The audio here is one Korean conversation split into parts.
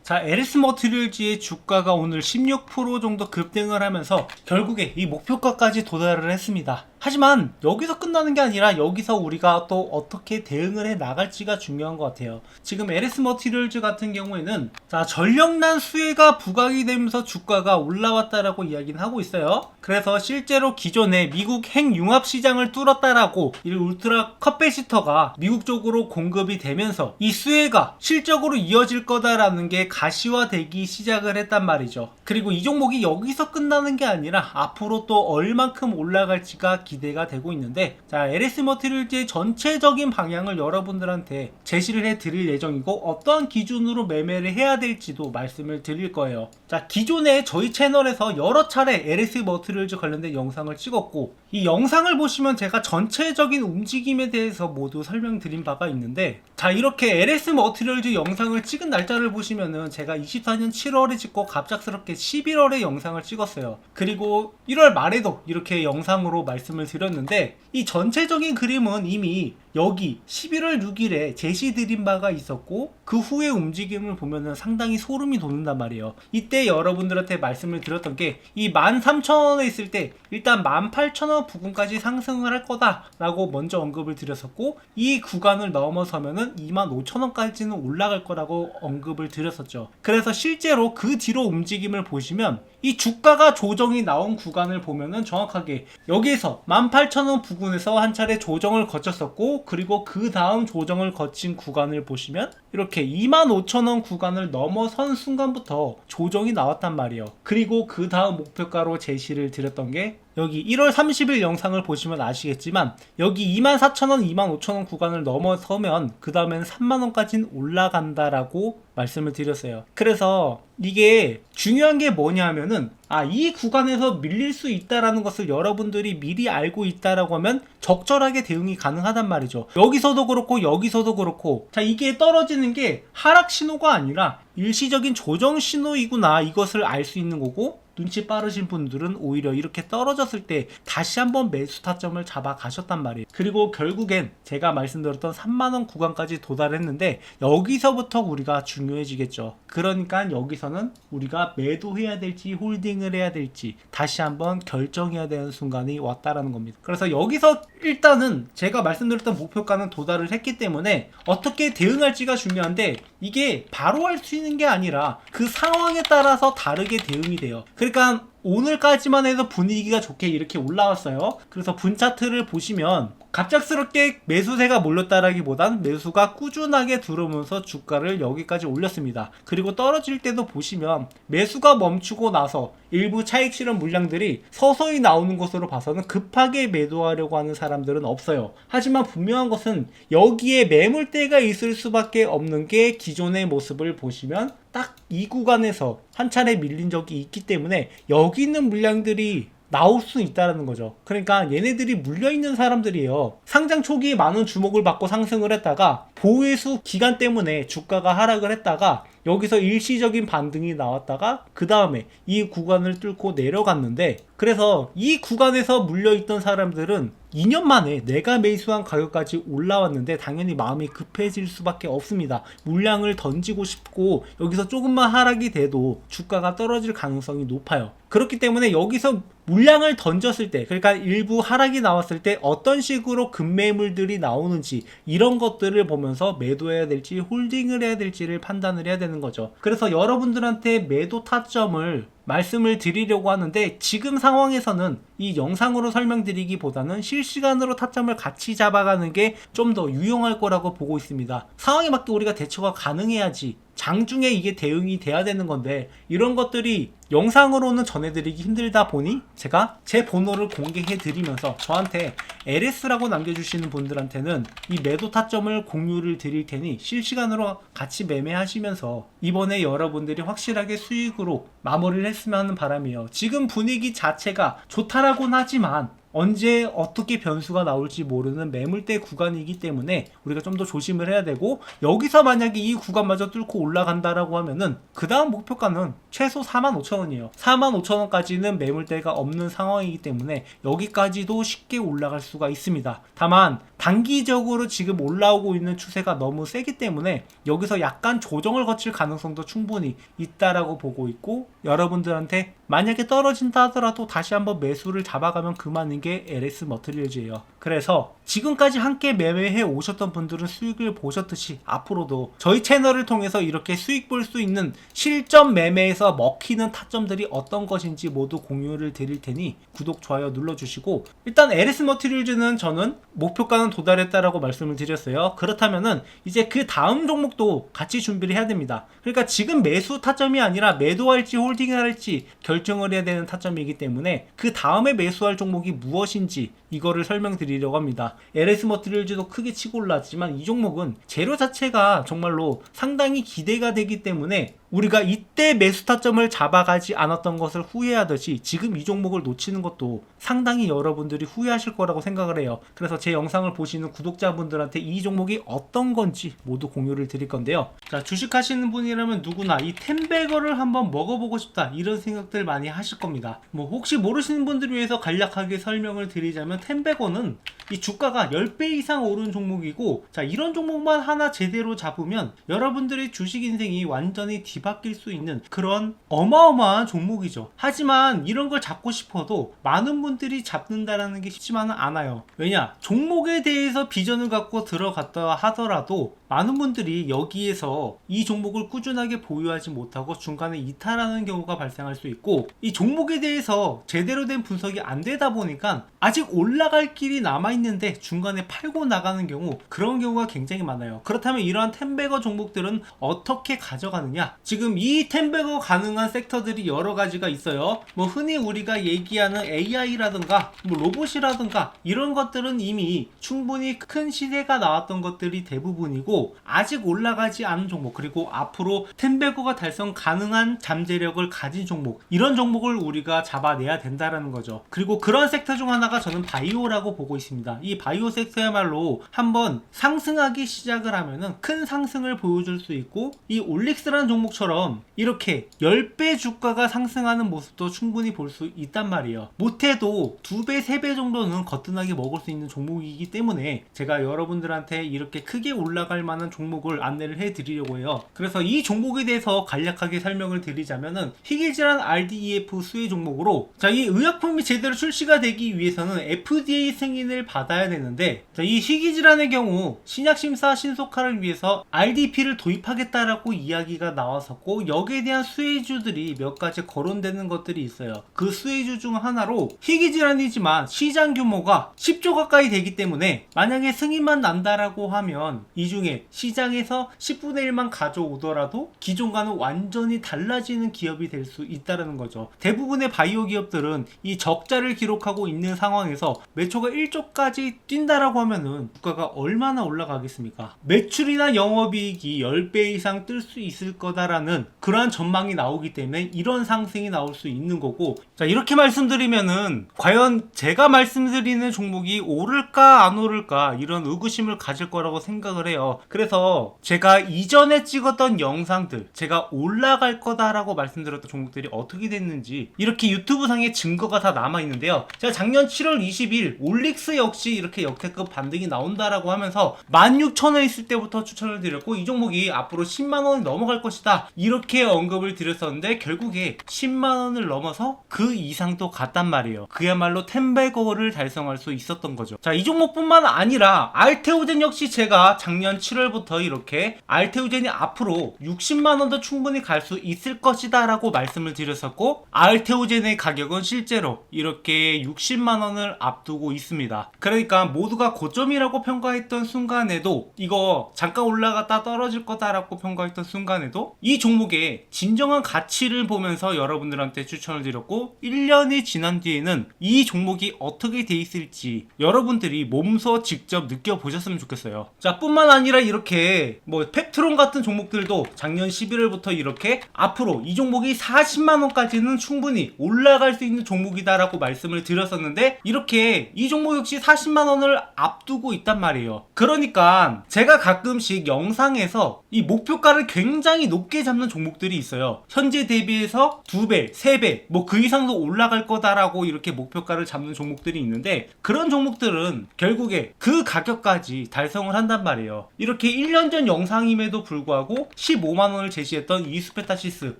자, LS 머티리얼즈의 주가가 오늘 16% 정도 급등을 하면서 결국에 이 목표가까지 도달을 했습니다. 하지만 여기서 끝나는 게 아니라 여기서 우리가 또 어떻게 대응을 해 나갈지가 중요한 것 같아요. 지금 LS 머티리얼즈 같은 경우에는 자, 전력난 수혜가 부각이 되면서 주가가 올라왔다라고 이야기는 하고 있어요. 그래서 실제로 기존에 미국 핵융합 시장을 뚫었다라고 이 울트라 컵배시터가 미국 쪽으로 공급이 되면서 이 수혜가 실적으로 이어질 거다라는 게 가시화되기 시작을 했단 말이죠. 그리고 이 종목이 여기서 끝나는 게 아니라 앞으로 또 얼만큼 올라갈지가 기대가 되고 있는데, 자, LS 머티리얼즈의 전체적인 방향을 여러분들한테 제시를 해 드릴 예정이고 어떠한 기준으로 매매를 해야 될지도 말씀을 드릴 거예요. 자, 기존에 저희 채널에서 여러 차례 LS 머티리얼즈 관련된 영상을 찍었고, 이 영상을 보시면 제가 전체적인 움직임에 대해서 모두 설명드린 바가 있는데, 자, 이렇게 LS 머티리얼즈 영상을 찍은 날짜를 보시면은 제가 24년 7월에 찍고 갑작스럽게 11월에 영상을 찍었어요. 그리고 1월 말에도 이렇게 영상으로 말씀을 드렸는데, 이 전체적인 그림은 이미 여기 11월 6일에 제시드린 바가 있었고 그 후의 움직임을 보면은 상당히 소름이 돋는단 말이에요. 이때 여러분들한테 말씀을 드렸던 게 이 13,000원에 있을 때 일단 18,000원 부근까지 상승을 할 거다 라고 먼저 언급을 드렸었고, 이 구간을 넘어서면은 25,000원까지는 올라갈 거라고 언급을 드렸었죠. 그래서 실제로 그 뒤로 움직임을 보시면 이 주가가 조정이 나온 구간을 보면은 정확하게 여기에서 18,000원 부근에서 한 차례 조정을 거쳤었고, 그리고 그 다음 조정을 거친 구간을 보시면 이렇게 25,000원 구간을 넘어선 순간부터 조정이 나왔단 말이에요. 그리고 그 다음 목표가로 제시를 드렸던 게 여기 1월 30일 영상을 보시면 아시겠지만 여기 24,000원, 25,000원 구간을 넘어서면 그 다음엔 3만원까지는 올라간다라고 말씀을 드렸어요. 그래서 이게 중요한 게 뭐냐면은 이 구간에서 밀릴 수 있다라는 것을 여러분들이 미리 알고 있다라고 하면 적절하게 대응이 가능하단 말이죠. 여기서도 그렇고 여기서도 그렇고, 자, 이게 떨어지는 게 하락 신호가 아니라 일시적인 조정 신호이구나, 이것을 알 수 있는 거고, 눈치 빠르신 분들은 오히려 이렇게 떨어졌을 때 다시 한번 매수 타점을 잡아 가셨단 말이에요. 그리고 결국엔 제가 말씀드렸던 3만원 구간까지 도달했는데 여기서부터 우리가 중요해지겠죠. 그러니까 여기서는 우리가 매도해야 될지 홀딩을 해야 될지 다시 한번 결정해야 되는 순간이 왔다라는 겁니다. 그래서 여기서 일단은 제가 말씀드렸던 목표가는 도달을 했기 때문에 어떻게 대응할지가 중요한데, 이게 바로 할 수 있는 게 아니라 그 상황에 따라서 다르게 대응이 돼요. 그러니까 오늘까지만 해도 분위기가 좋게 이렇게 올라왔어요. 그래서 분차트를 보시면 갑작스럽게 매수세가 몰렸다라기보단 매수가 꾸준하게 들어오면서 주가를 여기까지 올렸습니다. 그리고 떨어질 때도 보시면 매수가 멈추고 나서 일부 차익 실현 물량들이 서서히 나오는 것으로 봐서는 급하게 매도하려고 하는 사람들은 없어요. 하지만 분명한 것은 여기에 매물대가 있을 수밖에 없는 게 기존의 모습을 보시면 딱 이 구간에서 한 차례 밀린 적이 있기 때문에 여기 있는 물량들이 나올 수 있다는 거죠. 그러니까 얘네들이 물려있는 사람들이에요. 상장 초기에 많은 주목을 받고 상승을 했다가 보회수 기간 때문에 주가가 하락을 했다가 여기서 일시적인 반등이 나왔다가 그 다음에 이 구간을 뚫고 내려갔는데, 그래서 이 구간에서 물려있던 사람들은 2년 만에 내가 매수한 가격까지 올라왔는데 당연히 마음이 급해질 수밖에 없습니다. 물량을 던지고 싶고 여기서 조금만 하락이 돼도 주가가 떨어질 가능성이 높아요. 그렇기 때문에 여기서 물량을 던졌을 때, 그러니까 일부 하락이 나왔을 때 어떤 식으로 급매물들이 나오는지 이런 것들을 보면서 매도해야 될지 홀딩을 해야 될지를 판단을 해야 되는 거죠. 그래서 여러분들한테 매도 타점을 말씀을 드리려고 하는데, 지금 상황에서는 이 영상으로 설명드리기보다는 실시간으로 타점을 같이 잡아가는 게 좀 더 유용할 거라고 보고 있습니다. 상황에 맞게 우리가 대처가 가능해야지 장중에 이게 대응이 돼야 되는 건데, 이런 것들이 영상으로는 전해드리기 힘들다 보니 제가 제 번호를 공개해 드리면서 저한테 LS라고 남겨주시는 분들한테는 이 매도 타점을 공유를 드릴 테니 실시간으로 같이 매매하시면서 이번에 여러분들이 확실하게 수익으로 마무리를 했으면 하는 바람이에요. 지금 분위기 자체가 좋다라고는 하지만 언제 어떻게 변수가 나올지 모르는 매물대 구간이기 때문에 우리가 좀 더 조심을 해야 되고, 여기서 만약에 이 구간마저 뚫고 올라간다라고 하면은 그 다음 목표가는 최소 45,000원이에요. 45,000원까지는 매물대가 없는 상황이기 때문에 여기까지도 쉽게 올라갈 수가 있습니다. 다만 단기적으로 지금 올라오고 있는 추세가 너무 세기 때문에 여기서 약간 조정을 거칠 가능성도 충분히 있다라고 보고 있고, 여러분들한테 만약에 떨어진다 하더라도 다시 한번 매수를 잡아가면 그만인 게 LS 머티리얼즈예요. 그래서 지금까지 함께 매매해 오셨던 분들은 수익을 보셨듯이 앞으로도 저희 채널을 통해서 이렇게 수익 볼 수 있는 실전 매매에서 먹히는 타점들이 어떤 것인지 모두 공유를 드릴 테니 구독, 좋아요 눌러주시고, 일단 LS 머티리얼즈는 저는 목표가는 도달했다라고 말씀을 드렸어요. 그렇다면은 이제 그 다음 종목도 같이 준비를 해야 됩니다. 그러니까 지금 매수 타점이 아니라 매도할지 홀딩할지 결정을 해야 되는 타점이기 때문에 그 다음에 매수할 종목이 무엇인지 이거를 설명드리려고 합니다. LS 머티리얼즈도 크게 치고 올랐지만 이 종목은 재료 자체가 정말로 상당히 기대가 되기 때문에 우리가 이때 매수 타점을 잡아가지 않았던 것을 후회하듯이 지금 이 종목을 놓치는 것도 상당히 여러분들이 후회하실 거라고 생각을 해요. 그래서 제 영상을 보시는 구독자분들한테 이 종목이 어떤 건지 모두 공유를 드릴 건데요. 자, 주식하시는 분이라면 누구나 이 텐베거를 한번 먹어보고 싶다 이런 생각들 많이 하실 겁니다. 뭐 혹시 모르시는 분들을 위해서 간략하게 설명을 드리자면, 텐베거는 이 주가가 10배 이상 오른 종목이고, 자, 이런 종목만 하나 제대로 잡으면 여러분들의 주식 인생이 완전히 뒤바뀔 수 있는 그런 어마어마한 종목이죠. 하지만 이런 걸 잡고 싶어도 많은 분들이 잡는다라는 게 쉽지만은 않아요. 왜냐? 종목에 대해서 비전을 갖고 들어갔다 하더라도 많은 분들이 여기에서 이 종목을 꾸준하게 보유하지 못하고 중간에 이탈하는 경우가 발생할 수 있고, 이 종목에 대해서 제대로 된 분석이 안 되다 보니까 아직 올라갈 길이 남아있는데 중간에 팔고 나가는 경우, 그런 경우가 굉장히 많아요. 그렇다면 이러한 텐베거 종목들은 어떻게 가져가느냐? 지금 이 텐베거 가능한 섹터들이 여러 가지가 있어요. 뭐 흔히 우리가 얘기하는 AI라든가 뭐 로봇이라든가 이런 것들은 이미 충분히 큰 시세가 나왔던 것들이 대부분이고, 아직 올라가지 않은 종목, 그리고 앞으로 텐베거가 달성 가능한 잠재력을 가진 종목, 이런 종목을 우리가 잡아내야 된다라는 거죠. 그리고 그런 섹터 중 하나가 저는 바이오라고 보고 있습니다. 이 바이오 섹터야말로 한번 상승하기 시작을 하면은 큰 상승을 보여줄 수 있고, 이 올릭스라는 종목처럼 이렇게 10배 주가가 상승하는 모습도 충분히 볼 수 있단 말이에요. 못해도 2배, 3배 정도는 거뜬하게 먹을 수 있는 종목이기 때문에 제가 여러분들한테 이렇게 크게 올라갈 만한 종목을 안내를 해드리려고 해요. 그래서 이 종목에 대해서 간략하게 설명을 드리자면은, 희귀질환 RDEF 수혜 종목으로, 자, 이 의약품이 제대로 출시가 되기 위해서는 FDA 승인을 받아야 되는데, 자, 이 희귀질환의 경우 신약심사 신속화를 위해서 RDP를 도입하겠다라고 이야기가 나왔었고, 여기에 대한 수혜주들이 몇 가지 거론되는 것들이 있어요. 그 수혜주 중 하나로 희귀질환이지만 시장 규모가 10조 가까이 되기 때문에 만약에 승인만 난다라고 하면 이 중에 시장에서 10분의 1만 가져오더라도 기존과는 완전히 달라지는 기업이 될 수 있다는 거죠. 대부분의 바이오 기업들은 이 적자를 기록하고 있는 상황에서 매초가 1조까지 뛴다라고 하면은 주가가 얼마나 올라가겠습니까? 매출이나 영업이익이 10배 이상 뜰 수 있을 거다라는 그러한 전망이 나오기 때문에 이런 상승이 나올 수 있는 거고, 자, 이렇게 말씀드리면은 과연 제가 말씀드리는 종목이 오를까 안 오를까 이런 의구심을 가질 거라고 생각을 해요. 그래서 제가 이전에 찍었던 영상들, 제가 올라갈 거다라고 말씀드렸던 종목들이 어떻게 됐는지 이렇게 유튜브 상에 증거가 다 남아있는데요. 제가 작년 7월 20일 올릭스 역시 이렇게 역대급 반등이 나온다라고 하면서 16,000원 있을 때부터 추천을 드렸고, 이 종목이 앞으로 10만원이 넘어갈 것이다 이렇게 언급을 드렸었는데, 결국에 10만원을 넘어서 그 이상도 갔단 말이에요. 그야말로 텐베거를 달성할 수 있었던 거죠. 자, 이 종목뿐만 아니라 알테오젠 역시 제가 작년 7월부터 이렇게 알테오젠이 앞으로 60만원도 충분히 갈 수 있을 것이다 라고 말씀을 드렸었고, 알테오젠의 가격은 실제로 이렇게 60만원을 앞두고 있습니다. 그러니까 모두가 고점이라고 평가했던 순간에도, 이거 잠깐 올라갔다 떨어질 거다라고 평가했던 순간에도 이 종목의 진정한 가치를 보면서 여러분들한테 추천을 드렸고, 1년이 지난 뒤에는 이 종목이 어떻게 돼 있을지 여러분들이 몸소 직접 느껴보셨으면 좋겠어요. 자, 뿐만 아니라 이렇게 뭐 펩트론 같은 종목들도 작년 11월부터 이렇게 앞으로 이 종목이 40만원까지는 충분히 올라갈 수 있는 종목이다라고 말씀을 드렸었는데, 이렇게 이 종목 역시 40만원을 앞두고 있단 말이에요. 그러니까 제가 가끔씩 영상에서 이 목표가를 굉장히 높게 잡는 종목들이 있어요. 현재 대비해서 2배, 3배, 뭐 그 이상도 올라갈 거다라고 이렇게 목표가를 잡는 종목들이 있는데, 그런 종목들은 결국에 그 가격까지 달성을 한단 말이에요. 이렇게 1년 전 영상임에도 불구하고 15만원을 제시했던 이수페타시스,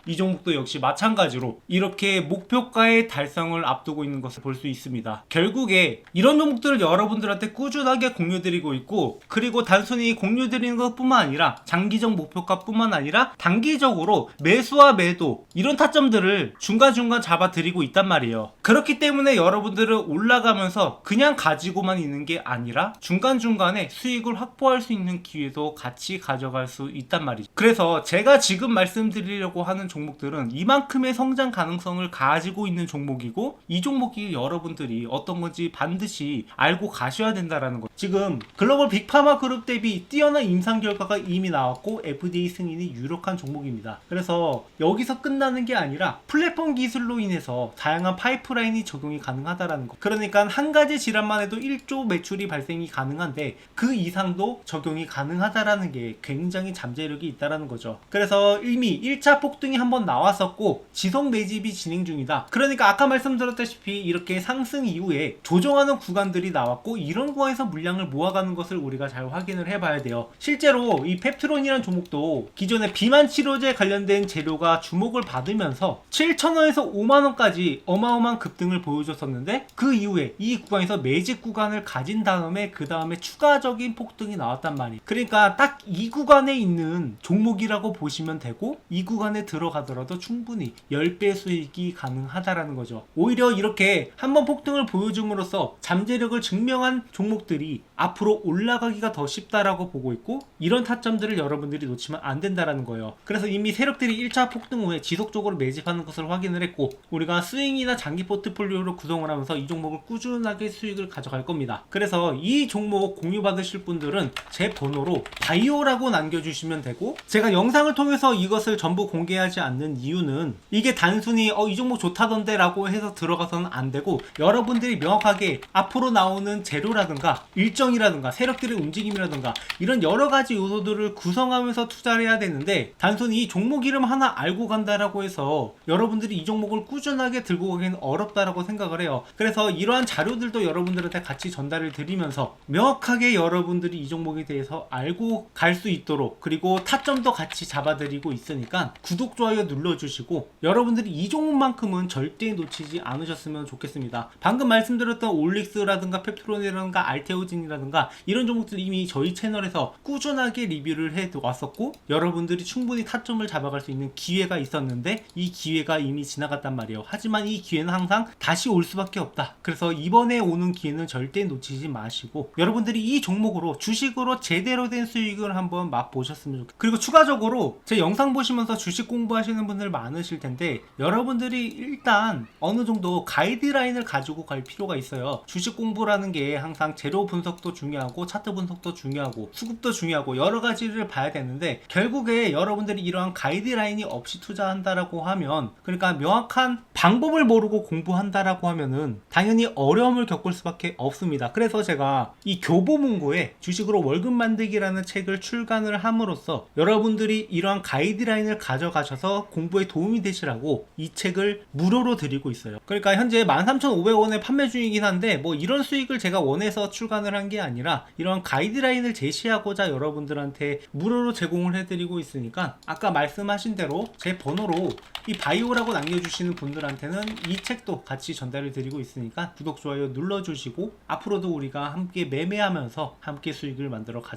이 종목도 역시 마찬가지로 이렇게 목표가의 달성을 앞두고 있는 것을 볼 수 있습니다. 결국에 이런 종목들을 여러분들한테 꾸준하게 공유드리고 있고, 그리고 단순히 공유드리는 것뿐만 아니라 장기적 목표가 뿐만 아니라 단기적으로 매수와 매도, 이런 타점들을 중간중간 잡아드리고 있단 말이에요. 그렇기 때문에 여러분들은 올라가면서 그냥 가지고만 있는 게 아니라 중간중간에 수익을 확보할 수 있는 기회도 같이 가져갈 수 있단 말이죠. 그래서 제가 지금 말씀드리려고 하는 종목들은 이만큼의 성장 가능성을 가지고 있는 종목이고, 이 종목이 여러분들이 어떤 건지 반드시 알고 가셔야 된다라는 거. 지금 글로벌 빅파마 그룹 대비 뛰어난 임상 결과가 이미 나왔고 FDA 승인이 유력한 종목입니다. 그래서 여기서 끝나는 게 아니라 플랫폼 기술로 인해서 다양한 파이프라인이 적용이 가능하다라는 거. 그러니까 한 가지 질환만 해도 1조 매출이 발생이 가능한데 그 이상도 적용이 가능하다라는 게 굉장히 잠재력이 있다라는 거죠. 그래서 이미 1차 폭등이 한번 나왔었고 지속 매집이 진행 중이다. 그러니까 아까 말씀드렸다시피 이렇게 상승 이후에 조정하는 구간들이 나왔고, 이런 구간에서 물량을 모아가는 것을 우리가 잘 확인을 해봐야 돼요. 실제로 이 펩트론이라는 종목도 기존에 비만 치료제 관련된 재료가 주목을 받으면서 7,000원에서 5만원까지 어마어마한 급등을 보여줬었는데, 그 이후에 이 구간에서 매집 구간을 가진 다음에 그 다음에 추가적인 폭등이 나왔단 말이에요. 그러니까 딱 이 구간에 있는 종목이라고 보시면 되고, 이 구간에 들어가더라도 충분히 10배 수익이 가능하다라는 거죠. 오히려 이렇게 한번 폭등을 보여줌으로써 잠재력을 증명한 종목들이 앞으로 올라가기가 더 쉽다라고 보고 있고, 이런 타점들을 여러분들이 놓치면 안 된다라는 거예요. 그래서 이미 세력들이 1차 폭등 후에 지속적으로 매집하는 것을 확인을 했고, 우리가 스윙이나 장기 포트폴리오로 구성을 하면서 이 종목을 꾸준하게 수익을 가져갈 겁니다. 그래서 이 종목 공유 받으실 분들은 제 번호로 바이오라고 남겨주시면 되고, 제가 영상을 통해서 이것을 전부 공개하지 않는 이유는 이게 단순히 이 종목 좋다던데 라고 해서 들어가서는 안 되고, 여러분들이 명확하게 앞으로 나오는 재료라든가 일정이라든가 세력들의 움직임이라든가 이런 여러가지 요소들을 구성하면서 투자를 해야 되는데, 단순히 이 종목 이름 하나 알고 간다라고 해서 여러분들이 이 종목을 꾸준하게 들고 가기는 어렵다라고 생각을 해요. 그래서 이러한 자료들도 여러분들한테 같이 전달을 드리면서 명확하게 여러분들이 이 종목에 대해서 알고 갈 수 있도록, 그리고 타점도 같이 잡아드리고 있으니까 구독, 좋아요 눌러주시고, 여러분들이 이 종목만큼은 절대 놓치지 않으셨으면 좋겠습니다. 방금 말씀드렸던 올릭스라든가 펩트론이라든가 알테오진이라든가 이런 종목들 이미 저희 채널에서 꾸준하게 리뷰를 해 왔었고, 여러분들이 충분히 타점을 잡아갈 수 있는 기회가 있었는데 이 기회가 이미 지나갔단 말이에요. 하지만 이 기회는 항상 다시 올 수밖에 없다. 그래서 이번에 오는 기회는 절대 놓치지 마시고, 여러분들이 이 종목으로 주식으로 제대로 된 수익을 한번 맛보셨으면 좋겠어요. 그리고 추가적으로 제 영상 보시면서 주식 공부하시는 분들 많으실 텐데, 여러분들이 일단 어느 정도 가이드라인을 가지고 갈 필요가 있어요. 주식 공부라는 게 항상 재료 분석도 중요하고 차트 분석도 중요하고 수급도 중요하고 여러 가지를 봐야 되는데, 결국에 여러분들이 이러한 가이드라인이 없이 투자한다라고 하면, 그러니까 명확한 방법을 모르고 공부한다라고 하면은 당연히 어려움을 겪을 수밖에 없습니다. 그래서 제가 이 교보문고에 주식으로 월급 만들기라는 책을 출간을 함으로써 여러분들이 이러한 가이드라인을 가져가셔서 공부에 도움이 되시라고 이 책을 무료로 드리고 있어요. 그러니까 현재 13,500원에 판매 중이긴 한데, 뭐 이런 수익을 제가 원해서 출간을 한 게 아니라 이런 가이드라인을 제시하고자 여러분들한테 무료로 제공을 해드리고 있으니까, 아까 말씀하신 대로 제 번호로 이 바이오라고 남겨주시는 분들한테는 이 책도 같이 전달을 드리고 있으니까 구독, 좋아요 눌러주시고, 앞으로도 우리가 함께 매매하면서 함께 수익을 만들어 가자고